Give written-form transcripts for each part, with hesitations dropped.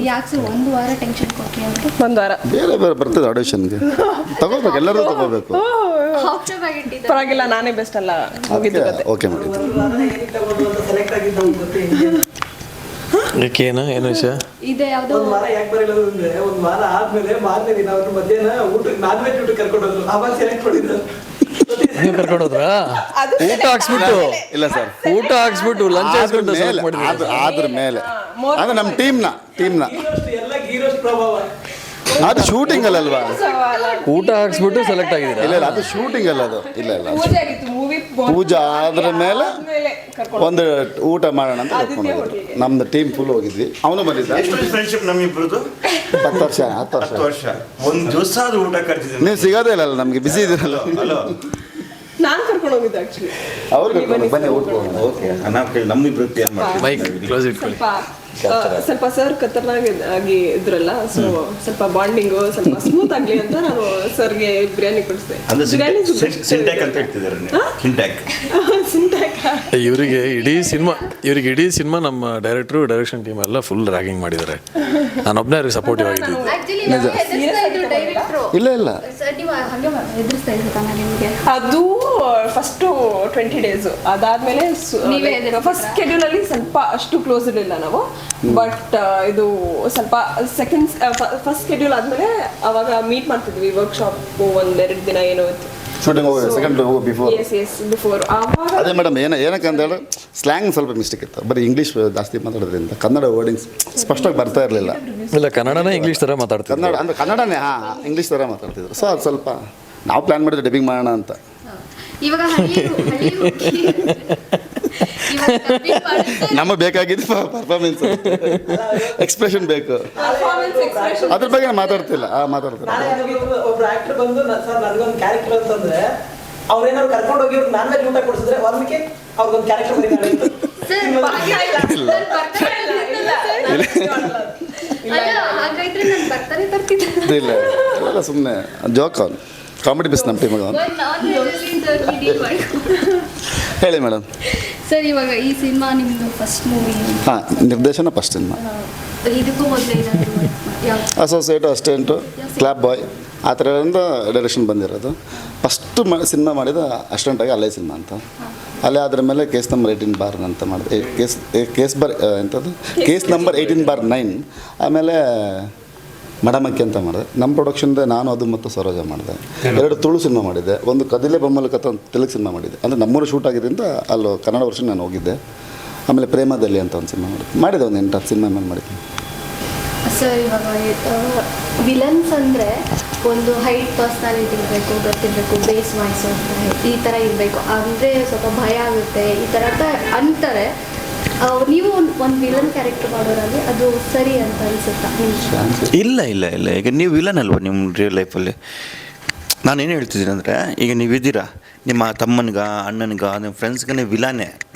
ಯಾಕೆ ಸರ್ ಒಂದು ವಾರ ಟೆನ್ಷನ್ ಕೊಟ್ರಿ ಅವ್ರಿಗೆ? ಒಂದು ವಾರ ಬೇರೆ ಬೇರೆ ಬರ್ತದೆ ಆಡಿಷನ್ಗೆ ತಗೋಬೇಕು, ಎಲ್ಲರೂ ತಗೋಬೇಕು. ಪರವಾಗಿಲ್ಲ, ನಾನೇ ಬೆಸ್ಟ್ ಅಲ್ಲ. ಮುಗಿದು ಕತೆ. ಓಕೆ ಮಾಡಿದ್ದು ಏನು ವಿಷಯ ಇದೆ ಯಾವುದೋ ಒಂದು ವಾರ ಯಾಕೆ ಬರಲಿಲ್ಲ ಅಂದ್ರೆ, ಒಂದು ವಾರ ಆದ್ಮೇಲೆ ಮಾರನೇ ದಿನ ಅವ್ರು ಮಧ್ಯಾಹ್ನ ಊಟಕ್ಕೆ ನಾನ್ ವೆಜ್ ಊಟಕ್ಕೆ ಕರ್ಕೊಂಡು ಹೋದ್ರು. ಆವಾಗ ಸೆಲೆಕ್ಟ್ ಮಾಡಿದ್ರು. ನೀವು ಕರ್ಕೊಂಡು ಹೋದ್ರ? ಊಟ ಹಾಕ್ಸ್ಬಿಟ್ಟು ಇಲ್ಲ ಸರ್, ಊಟ ಹಾಕ್ಸ್ಬಿಟ್ಟು ಲಂಚ್ ಹಾಕ್ಸ್ಬಿಟ್ಟು select ಮಾಡಿದ್ರಿ. ಅದ್ರ ಮೇಲೆ ಅಂದ್ರೆ ನಮ್ಮ ಟೀಮ್ನ ಎಲ್ಲ ಗೀರೋಸ್ಟ್ ಪ್ರಭಾವ. ಅದು ಶೂಟಿಂಗ್ ಅಲ್ಲಲ್ವಾ? ಊಟ ಹಾಕ್ಸ್ಬಿಟ್ಟು ಸೆಲೆಕ್ಟ್ ಆಗಿದ್ದೀರಾ? ಇಲ್ಲ ಅದು ಶೂಟಿಂಗ್ ಅಲ್ಲ, ಅದು ಇಲ್ಲ ಪೂಜೆ ಆಗಿತ್ತು, ಮೂವಿ ಪೂಜಾ ಆದ್ರ ಮೇಲೆ ಒಂದು ಊಟ ಮಾಡೋಣ ಅಂತ ಕರ್ಕೊಂಡು ಹೋಗಿದ್ವಿ. ನಮ್ದು ಟೀಮ್ ಫುಲ್ ಹೋಗಿದ್ವಿ. ಅವನು ಬಂದಿದ್ದ. ಫ್ರೆಂಡ್ಶಿಪ್ ನಮ್ಮಿಬ್ರದ್ದು 10 ವರ್ಷ 10 ವರ್ಷ. ಒಂದು ದಿವಸ ಅದು ಊಟ ಕರ್ತಿದ್ದೀನಿ. ನೀವು ಸಿಗೋದೇ ಇಲ್ಲ, ನಮ್ಗೆ ಬಿಸಿ ಇದ್ದೀರಲ್ಲ. ಹಲೋ, ನಾನು ಕರ್ಕೊಂಡು ಹೋಗಿದ್ದೆ ಆಕ್ಚುಲಿ. ಅವ್ರಿಗೆ ಬನ್ನಿ ಊಟ ಓಕೆ. ನಾವು ಕೇಳಿ ನಮ್ಮಿಬ್ರು ಏನು ಮಾಡ್ತೀವಿ? ಮೈಕ್ ಕ್ಲೋಸ್ ಇಟ್ಕೊಳ್ಳಿ. ಸ್ವಲ್ಪ ಸರ್ ಖತರ್ನಾಗ್ ಆಗಿ ಇದ್ರಲ್ಲ, ಸೊ ಸ್ವಲ್ಪ ಬಾಂಡಿಂಗು ಸ್ವಲ್ಪ ಸ್ಮೂತ್ ಆಗ್ಲಿ ಅಂತ ನಾನು ಸರ್ಗೆ ಬಿರಿಯಾನಿ ಕೊಡಿಸಿದೆ. ಅಂದ್ರೆ ಸಿಂಟ್ಯಾಕ್ ಅಂತ ಹೇಳ್ತಿದ್ದಾರೆ ನೀವು. ಸಿಂಟ್ಯಾಕ್ ಇವರಿಗೆ ಇಡೀ ಸಿನಿಮಾ ನಮ್ಮ ಡೈರೆಕ್ಷನ್ ಟೀಮ್ ಎಲ್ಲ ಫುಲ್ ರ್ಯಾಗಿಂಗ್ ಮಾಡಿದ್ದಾರೆ. ನಾನು ಒಬ್ಬನೇ ಅವ್ರಿಗೆ ಸಪೋರ್ಟಿವ್ ಆಗಿದ್ದೀನಿ. ಇಲ್ಲ ಅದು ಫಸ್ಟ್ 20 days. ಅದಾದ್ಮೇಲೆ ಫಸ್ಟ್ ಶೆಡ್ಯೂಲ್ ಅಲ್ಲಿ ಸ್ವಲ್ಪ ಅಷ್ಟು ಕ್ಲೋಸ್ ಇರಲಿಲ್ಲ ನಾವು. ಬಟ್ ಇದು ಸ್ವಲ್ಪ ಫಸ್ಟ್ ಶೆಡ್ಯೂಲ್ ಆದ್ಮೇಲೆ ಅವಾಗ ಮೀಟ್ ಮಾಡ್ತಿದ್ವಿ. ವರ್ಕ್ಶಾಪ್ 1-2 ದಿನ ಏನೋ ಇತ್ತು. ಶೂಟಿಂಗ್ ಹೋಗಿ ಸೆಕೆಂಡ್ ಬಿಫೋರ್. ಬಿಫೋರ್ ಅದೇ ಮೇಡಮ್, ಏನಕ್ಕೆ ಅಂತ ಹೇಳಿ ಸ್ಲ್ಯಾಂಗ್ ಸ್ವಲ್ಪ ಮಿಸ್ಟೇಕ್ ಇತ್ತು. ಬರೀ ಇಂಗ್ಲೀಷ್ ಜಾಸ್ತಿ ಮಾತಾಡೋದ್ರಿಂದ ಕನ್ನಡ ವರ್ಡಿಂಗ್ಸ್ ಸ್ಪಷ್ಟವಾಗಿ ಬರ್ತಾ ಇರಲಿಲ್ಲ. ಇಲ್ಲ, ಕನ್ನಡನೇ ಇಂಗ್ಲೀಷ್ ಥರ ಮಾತಾಡ್ತಾರೆ. ಕನ್ನಡ ಅಂದ್ರೆ ಕನ್ನಡನೇ ಇಂಗ್ಲೀಷ್ ಥರ ಮಾತಾಡ್ತಿದ್ರು. ಸೊ ಅದು ಸ್ವಲ್ಪ ನಾವು ಪ್ಲ್ಯಾನ್ ಮಾಡಿದ್ವಿ ಡಬ್ಬಿಂಗ್ ಮಾಡೋಣ ಅಂತ. ಇವಾಗ ನಮಗೆ ಬೇಕಾಗಿದ್ದು ಪರ್ಫಾರ್ಮೆನ್ಸ್, ಎಕ್ಸ್ಪ್ರೆಷನ್ ಬೇಕು. ಅದ್ರ ಬಗ್ಗೆ ಮಾತಾಡ್ತಿಲ್ಲ. ನಾಳೆ ಒಬ್ರು ಆಕ್ಟರ್ ಬಂದು ಸರ್ ನನಗೊಂದು ಕ್ಯಾರೆಕ್ಟರ್ ಅಂತಂದ್ರೆ, ಅವ್ರೇನಾದ್ರು ಕರ್ಕೊಂಡು ಹೋಗಿ ನಾನ್ ವೆಜ್ ಊಟ ಕೊಡಿಸಿದ್ರೆ ವಾಲ್ಮೀಕಿ ಅವ್ರಿಗೊಂದು ಕ್ಯಾರೆಕ್ಟರ್ ಬರೀತಾರೆ. ಇಲ್ಲ ಎಲ್ಲ ಸುಮ್ಮನೆ ಜೋಕ್. ಅವನು ಕಾಮಿಡಿ ಬಿಸ್ ನಮ್ಮ ಟೀಮಿಗೆ. ಹೇಳಿ ಮೇಡಮ್. ಸರ್, ಇವಾಗ ಈ ಸಿನಿಮಾ ನಿಮ್ಮದು ಫಸ್ಟ್ ಮೂವಿ? ನಿರ್ದೇಶನ ಫಸ್ಟ್ ಸಿನಿಮಾ. ಇದಕ್ಕೂ ಮೊದಲು ಅಸೋಸಿಯೇಟು, ಅಸಿಸ್ಟೆಂಟು, ಕ್ಲಾಪ್ ಬಾಯ್ ಆ ಥರದಿಂದ ಡೈರೆಕ್ಷನ್ ಬಂದಿರೋದು. ಫಸ್ಟ್ ಸಿನಿಮಾ ಮಾಡಿದ ಅಸಿಸ್ಟೆಂಟಾಗಿ ಅಲ್ಲೇ ಸಿನಿಮಾ ಅಂತ. ಅಲ್ಲೇ ಅದ್ರ ಮೇಲೆ ಕೇಸ್ ನಂಬರ್ 18/9 ಅಂತ ಮಾಡಿದೆ. Case number 18/9. ಆಮೇಲೆ ಮಡಮಕ್ಕಿ ಅಂತ ಮಾಡಿದೆ. ನಮ್ಮ ಪ್ರೊಡಕ್ಷನ್ದೆ ನಾನು ಅದು ಮತ್ತು ಸರೋಜ ಮಾಡಿದೆ. 2 ತುಳು ಸಿನಿಮಾ ಮಾಡಿದ್ದೆ. ಒಂದು ಕದಿಲೆ ಬೊಮ್ಮಲಕತ್ತ ಒಂದು ತೆಲುಗು ಸಿನಿಮಾ ಮಾಡಿದ್ದೆ. ಅಂದರೆ ನಮ್ಮೂರು ಶೂಟ್ ಆಗಿದ್ದರಿಂದ ಅಲ್ಲೂ ಕನ್ನಡ ವರ್ಷನ್ ನಾನು ಹೋಗಿದ್ದೆ. ಆಮೇಲೆ ಪ್ರೇಮದಲ್ಲಿ ಅಂತ ಒಂದು ಸಿನಿಮಾ ಮಾಡಿದೆ. ಒಂದು 8 ಸಿನಿಮಾ ಮೇಲೆ ಮಾಡಿದ್ದೀನಿ. ಸರ್, ಇವಾಗ ವಿಲನ್ಸ್ ಅಂದರೆ ಒಂದು ಹೈಟ್ ಪರ್ಸ್ನಾಲಿಟಿ ಇರಬೇಕು, ಗೊತ್ತಿರಬೇಕು, ಬೇಸ್ ವಾಯ್ಸ್ ಈ ಥರ ಇರಬೇಕು, ಅಂದರೆ ಸ್ವಲ್ಪ ಭಯ ಆಗುತ್ತೆ ಈ ಥರ ಅಂತ ಅಂತಾರೆ. ನೀವು ಒಂದು ವಿಲನ್ ಕ್ಯಾರೆಕ್ಟರ್ ಮಾಡೋರಾಗಿ ಅದು ಸರಿ ಅಂತ ಅನಿಸುತ್ತಾ? ಇಲ್ಲ. ಈಗ ನೀವು ವಿಲನ್ ಅಲ್ವಾ ನಿಮ್ಮ ರಿಯಲ್ ಲೈಫಲ್ಲಿ? ನಾನೇನು ಹೇಳ್ತಿದ್ದೀನಿ ಅಂದರೆ, ಈಗ ನೀವಿದ್ದೀರಾ, ನಿಮ್ಮ ತಮ್ಮನಿಗ, ಅಣ್ಣನಿಗ, ನಿಮ್ಮ ಫ್ರೆಂಡ್ಸ್ಗೆ ನೀವು ವಿಲಾನೇ.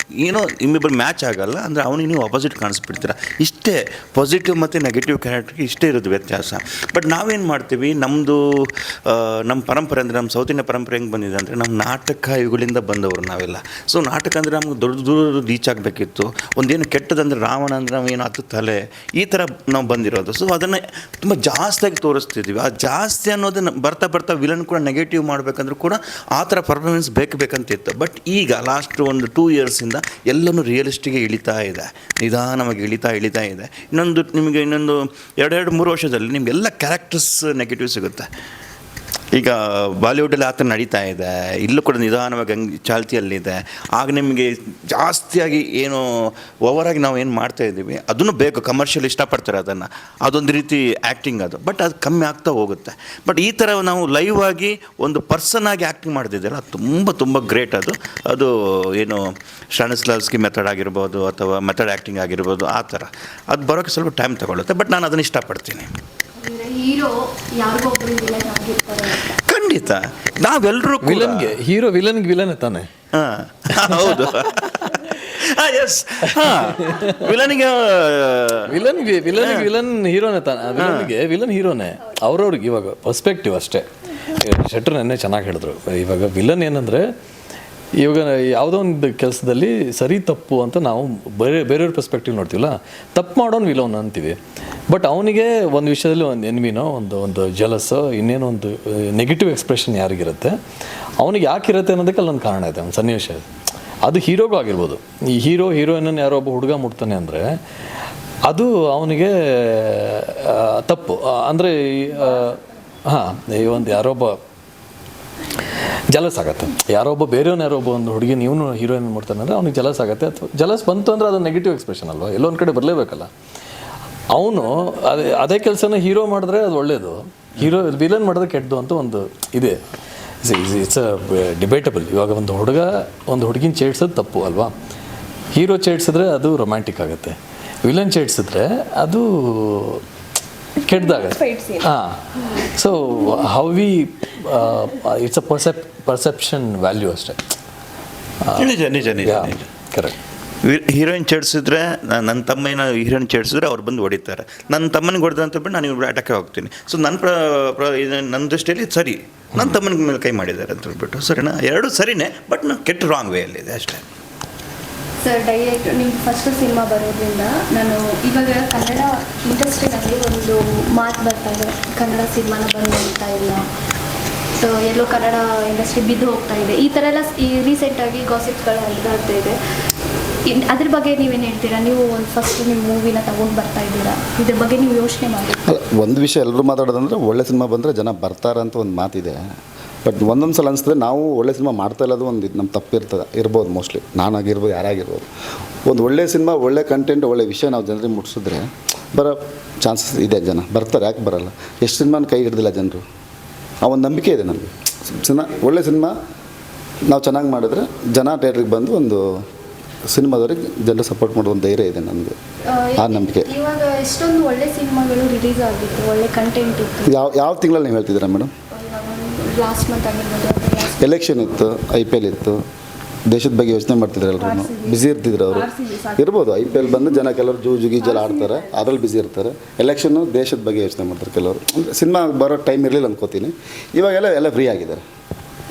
ಏನೋ ನಿಮ್ಮಿಬ್ಬರು ಮ್ಯಾಚ್ ಆಗಲ್ಲ ಅಂದರೆ ಅವನಿಗೆ ನೀವು ಅಪೋಸಿಟ್ ಕಾಣಿಸ್ಬಿಡ್ತೀರ. ಇಷ್ಟೇ ಪಾಸಿಟಿವ್ ಮತ್ತು ನೆಗೆಟಿವ್ ಕ್ಯಾರೆಕ್ಟರ್ಗೆ ಇಷ್ಟೇ ಇರೋದು ವ್ಯತ್ಯಾಸ. ಬಟ್ ನಾವೇನು ಮಾಡ್ತೀವಿ, ನಮ್ಮ ಪರಂಪರೆ ಅಂದರೆ, ನಮ್ಮ ಸೌತಿನ ಪರಂಪರೆ ಹೆಂಗೆ ಬಂದಿದೆ ಅಂದರೆ, ನಮ್ಮ ನಾಟಕ ಇವುಗಳಿಂದ ಬಂದವರು ನಾವೆಲ್ಲ. ಸೊ ನಾಟಕ ಅಂದರೆ ನಮ್ಗೆ ದೂರ ರೀಚ್ ಆಗಬೇಕಿತ್ತು. ಒಂದೇನು ಕೆಟ್ಟದಂದರೆ ರಾವಣ ಅಂದರೆ ನಾವೇನು 10 ತಲೆ ಈ ಥರ ನಾವು ಬಂದಿರೋದು. ಸೊ ಅದನ್ನು ತುಂಬ ಜಾಸ್ತಿಯಾಗಿ ತೋರಿಸ್ತಿದ್ವಿ. ಆ ಜಾಸ್ತಿ ಅನ್ನೋದನ್ನು ಬರ್ತಾ ವಿಲನ್ ಕೂಡ ನೆಗೆಟಿವ್ ಮಾಡಬೇಕಂದ್ರೂ ಕೂಡ ಆ ಥರ ಪರ್ಫಾರ್ಮೆನ್ಸ್ ಬೇಕಂತಿತ್ತು. ಬಟ್ ಈಗ ಲಾಸ್ಟ್ ಒಂದು 2 yearsಯಿಂದ ಎಲ್ಲನೂ ರಿಯಲಿಸ್ಟಿಗೆ ಇಳಿತಾ ಇದೆ, ನಿಧಾನವಾಗಿ ಇಳಿತಾ ಇದೆ. ಇನ್ನೊಂದು 2-3 ವರ್ಷದಲ್ಲಿ ನಿಮಗೆಲ್ಲ ಕ್ಯಾರೆಕ್ಟರ್ಸ್ ನೆಗೆಟಿವ್ ಸಿಗುತ್ತೆ. ಈಗ ಬಾಲಿವುಡಲ್ಲಿ ಆ ಥರ ನಡೀತಾ ಇದೆ, ಇಲ್ಲೂ ಕೂಡ ನಿಧಾನವಾಗಿ ಹಂಗೆ ಚಾಲ್ತಿಯಲ್ಲಿದೆ. ಆಗ ನಿಮಗೆ ಜಾಸ್ತಿಯಾಗಿ ಏನು ಓವರಾಗಿ ನಾವು ಏನು ಮಾಡ್ತಾಯಿದ್ದೀವಿ ಅದನ್ನು ಬೇಕು, ಕಮರ್ಷಿಯಲ್ ಇಷ್ಟಪಡ್ತಾರೆ ಅದನ್ನು, ಅದೊಂದು ರೀತಿ ಆ್ಯಕ್ಟಿಂಗ್ ಅದು. ಬಟ್ ಅದು ಕಮ್ಮಿ ಆಗ್ತಾ ಹೋಗುತ್ತೆ. ಬಟ್ ಈ ಥರ ನಾವು ಲೈವ್ ಆಗಿ ಒಂದು ಪರ್ಸನ್ ಆಗಿ ಆ್ಯಕ್ಟಿಂಗ್ ಮಾಡ್ತಿದ್ದೀರಲ್ಲ, ಅದು ತುಂಬ ಗ್ರೇಟ್. ಅದು ಏನು ಸ್ಟಾನಿಸ್ಲಾವ್ಸ್ಕಿ ಮೆಥಡ್ ಆಗಿರ್ಬೋದು ಅಥವಾ ಮೆಥಡ್ ಆ್ಯಕ್ಟಿಂಗ್ ಆಗಿರ್ಬೋದು, ಆ ಥರ ಅದು ಬರೋಕ್ಕೆ ಸ್ವಲ್ಪ ಟೈಮ್ ತಗೊಳುತ್ತೆ. ಬಟ್ ನಾನು ಅದನ್ನು ಇಷ್ಟಪಡ್ತೀನಿ. ಖಂಡಿತ ನಾವೆಲ್ಲರೂ ವಿಲನ್ಗೆ ವಿಲನ್ ತಾನೆ. ಹೌದು. ಎಸ್, ವಿಲನ್ಗೆ ವಿಲನ್ ಹೀರೋನೇ ತಾನೆ. ವಿಲನ್ ಹೀರೋನೇ. ಅವ್ರವ್ರಿಗೆ ಇವಾಗ ಪರ್ಸ್ಪೆಕ್ಟಿವ್ ಅಷ್ಟೇ. ಶೆಟ್ರು ನೆನ್ನೆ ಚೆನ್ನಾಗಿ ಹೇಳಿದ್ರು. ಇವಾಗ ವಿಲನ್ ಏನಂದರೆ ಇವಾಗ ಯಾವುದೋ ಒಂದು ಕೆಲಸದಲ್ಲಿ ಸರಿ ತಪ್ಪು ಅಂತ ನಾವು ಬೇರೆಯವ್ರ ಪರ್ಸ್ಪೆಕ್ಟಿವ್ ನೋಡ್ತೀವಲ್ಲ, ತಪ್ಪು ಮಾಡೋನು ವಿಲೋನ್ ಅಂತೀವಿ. ಬಟ್ ಅವನಿಗೆ ಒಂದು ವಿಷಯದಲ್ಲಿ ಒಂದು ಎನ್ವಿನೋ ಒಂದು ಜಲಸ್ಸೋ ಇನ್ನೇನೋ ಒಂದು ನೆಗೆಟಿವ್ ಎಕ್ಸ್ಪ್ರೆಷನ್ ಯಾರಿಗಿರುತ್ತೆ, ಅವನಿಗೆ ಯಾಕಿರುತ್ತೆ ಅನ್ನೋದಕ್ಕೆ ಅಲ್ಲೊಂದು ಕಾರಣ ಇದೆ, ಒಂದು ಸನ್ನಿವೇಶ ಇದೆ. ಅದು ಹೀರೋಗೂ ಆಗಿರ್ಬೋದು. ಈ ಹೀರೋಯಿನನ್ನು ಯಾರೋ ಒಬ್ಬ ಹುಡುಗ ಮುಟ್ತಾನೆ ಅಂದರೆ ಅದು ಅವನಿಗೆ ತಪ್ಪು. ಅಂದರೆ ಈ ಒಂದು ಯಾರೊಬ್ಬ ಜಲಸ್ ಆಗುತ್ತೆ, ಯಾರೊಬ್ಬ ಬೇರೆಯವನು ಯಾರೊಬ್ಬ ಒಂದು ಹುಡುಗಿ ಇವನು ಹೀರೋಯಿನ್ ಮಾಡ್ತಾನೆ ಅಂದರೆ ಅವ್ನಿಗೆ ಜಲಸ್ ಆಗುತ್ತೆ. ಅಥವಾ ಜಲಸ್ ಬಂತು ಅಂದರೆ ಅದು ನೆಗೆಟಿವ್ ಎಕ್ಸ್ಪ್ರೆಷನ್ ಅಲ್ವಾ, ಎಲ್ಲೊಂದು ಕಡೆ ಬರಲೇಬೇಕಲ್ಲ. ಅವನು ಅದೇ ಕೆಲಸನ ಹೀರೋ ಮಾಡಿದ್ರೆ ಅದು ಒಳ್ಳೆಯದು, ವಿಲನ್ ಮಾಡಿದ್ರೆ ಕೆಟ್ಟದು ಅಂತ ಒಂದು ಇದೆ. It's debatable. ಇವಾಗ ಒಂದು ಹುಡುಗ ಒಂದು ಹುಡುಗಿನ ಚೇಡ್ಸೋದು ತಪ್ಪು ಅಲ್ವಾ, ಹೀರೋ ಚೇಡ್ಸಿದ್ರೆ ಅದು ರೊಮ್ಯಾಂಟಿಕ್ ಆಗುತ್ತೆ, ವಿಲನ್ ಚೇಡ್ಸಿದ್ರೆ ಅದು ಕೆಟ್ಟದಾಗುತ್ತೆ. ಹಾಂ, so how we it's a perception value ಅಷ್ಟೇ. ನಿಜ ನಿಜ ನಿಜ ನಿಜ ಕರೆಕ್ಟ್. ಹೀರೋಯಿನ್ ಚೇಡ್ಸಿದ್ರೆ ನನ್ನ ತಮ್ಮ ಏನೋ ಹೀರೋಯಿನ್ ಚೇಡ್ಸಿದ್ರೆ ಅವ್ರು ಬಂದು ಹೊಡಿತಾರೆ. ನನ್ನ ತಮ್ಮನಿಗೆ ಹೊಡೆದ ಅಂತ ಬಿಟ್ಟು ನಾನು ಇವ್ರು ಅಟ್ಯಾಕೆ ಹೋಗ್ತೀನಿ. ಸೊ ನನ್ನ ದೃಷ್ಟಿಯಲ್ಲಿ ಸರಿ, ನನ್ನ ತಮ್ಮನಿಗೆ ಮೇಲೆ ಕೈ ಮಾಡಿದ್ದಾರೆ ಅಂತ ಹೇಳ್ಬಿಟ್ಟು ಸರಿನಾ, ಎರಡೂ ಸರಿನೇ, ಬಟ್ ನಾನು ಕೆಟ್ಟ ರಾಂಗ್ ವೇಯಲ್ಲಿದೆ ಅಷ್ಟೇ. ಸರ್, ಡೈರೆಕ್ಟ್ ನಿಮ್ಮ ಫಸ್ಟ್ ಸಿನಿಮಾ ಬರೋದ್ರಿಂದ ನಾನು ಇವಾಗ ಕನ್ನಡ ಇಂಡಸ್ಟ್ರಿನಲ್ಲಿ ಒಂದು ಮಾತು ಬರ್ತಾ ಇದೆ, ಕನ್ನಡ ಸಿನಿಮಾನ ಬಂದ್ತಾ ಇಲ್ಲ, ಸೊ ಎಲ್ಲೋ ಕನ್ನಡ ಇಂಡಸ್ಟ್ರಿ ಬಿದ್ದು ಹೋಗ್ತಾ ಇದೆ, ಈ ಥರ ಎಲ್ಲ ಈ ರೀಸೆಂಟಾಗಿ ಗಾಸಿಪ್ಗಳು ಹರಿದಾಡ್ತಾ ಇದೆ. ಅದ್ರ ಬಗ್ಗೆ ನೀವೇನು ಹೇಳ್ತೀರಾ? ನೀವು ಒಂದು ಫಸ್ಟ್ ನಿಮ್ಮ ಮೂವಿನ ತಗೊಂಡು ಬರ್ತಾ ಇದ್ದೀರಾ, ಇದ್ರ ಬಗ್ಗೆ ನೀವು ಯೋಚನೆ ಮಾಡಿ. ಅಲ್ಲ, ಒಂದು ವಿಷಯ ಎಲ್ಲರೂ ಮಾತಾಡೋದಂದ್ರೆ ಒಳ್ಳೆ ಸಿನಿಮಾ ಬಂದರೆ ಜನ ಬರ್ತಾರೆ ಅಂತ ಒಂದು ಮಾತಿದೆ. ಬಟ್ ಒಂದೊಂದು ಸಲ ಅನಿಸ್ತದೆ ನಾವು ಒಳ್ಳೆ ಸಿನಿಮಾ ಮಾಡ್ತಾ ಇಲ್ಲದು ಒಂದು ನಮ್ಮ ಇರ್ಬೋದು ಮೋಸ್ಟ್ಲಿ, ನಾನಾಗಿರ್ಬೋದು, ಯಾರಾಗಿರ್ಬೋದು. ಒಂದು ಒಳ್ಳೆ ಸಿನಿಮಾ, ಒಳ್ಳೆ ಕಂಟೆಂಟ್, ಒಳ್ಳೆ ವಿಷಯ ನಾವು ಜನರಿಗೆ ಮುಟ್ಟಿಸಿದ್ರೆ ಬರೋ ಚಾನ್ಸಸ್ ಇದೆ. ಜನ ಬರ್ತಾರೆ, ಯಾಕೆ ಬರೋಲ್ಲ? ಎಷ್ಟು ಸಿನಿಮಾನ ಕೈ ಹಿಡ್ದಿಲ್ಲ ಜನರು, ಆ ಒಂದು ನಂಬಿಕೆ ಇದೆ ನಮಗೆ. ಒಳ್ಳೆ ಸಿನಿಮಾ ನಾವು ಚೆನ್ನಾಗಿ ಮಾಡಿದ್ರೆ ಜನ ಥಿಯೇಟ್ರಿಗೆ ಬಂದು ಒಂದು ಸಿನಿಮಾದವ್ರಿಗೆ ಜನರು ಸಪೋರ್ಟ್ ಮಾಡೋ ಒಂದು ಧೈರ್ಯ ಇದೆ ನನಗೆ, ಆ ನಂಬಿಕೆ. ಇವಾಗ ಎಷ್ಟೊಂದು ಒಳ್ಳೆ ಸಿನಿಮಾಗಳು ರಿಲೀಸ್ ಆಗಿತ್ತು, ಒಳ್ಳೆ ಕಂಟೆಂಟ್ ಇತ್ತು. ಯಾವ ತಿಂಗಳಲ್ಲಿ ನೀವು ಹೇಳ್ತಿದ್ದೀರಾ ಮೇಡಮ್? ಲಾಸ್ಟ್ ಮಂತ್ ಆಗಿರ್ಬೋದು, ಎಲೆಕ್ಷನ್ ಇತ್ತು, IPL ಇತ್ತು, ದೇಶದ ಬಗ್ಗೆ ಯೋಚನೆ ಮಾಡ್ತಿದ್ರು ಎಲ್ಲರೂ, ಬ್ಯುಸಿ ಇರ್ತಿದ್ರು ಅವರು. ಇರ್ಬೋದು, IPL ಬಂದು ಜನ ಕೆಲವರು ಜೂಜುಗೀಜೆಲ್ಲ ಆಡ್ತಾರೆ, ಅದರಲ್ಲಿ ಬ್ಯುಸಿ ಇರ್ತಾರೆ. ಎಲೆಕ್ಷನ್ನು ದೇಶದ ಬಗ್ಗೆ ಯೋಚನೆ ಮಾಡ್ತಾರೆ ಕೆಲವರು. ಅಂದರೆ ಸಿನಿಮಾ ಬರೋ ಟೈಮ್ ಇರಲಿಲ್ಲ ಅನ್ಕೋತೀನಿ. ಇವಾಗೆಲ್ಲ ಫ್ರೀ ಆಗಿದ್ದಾರೆ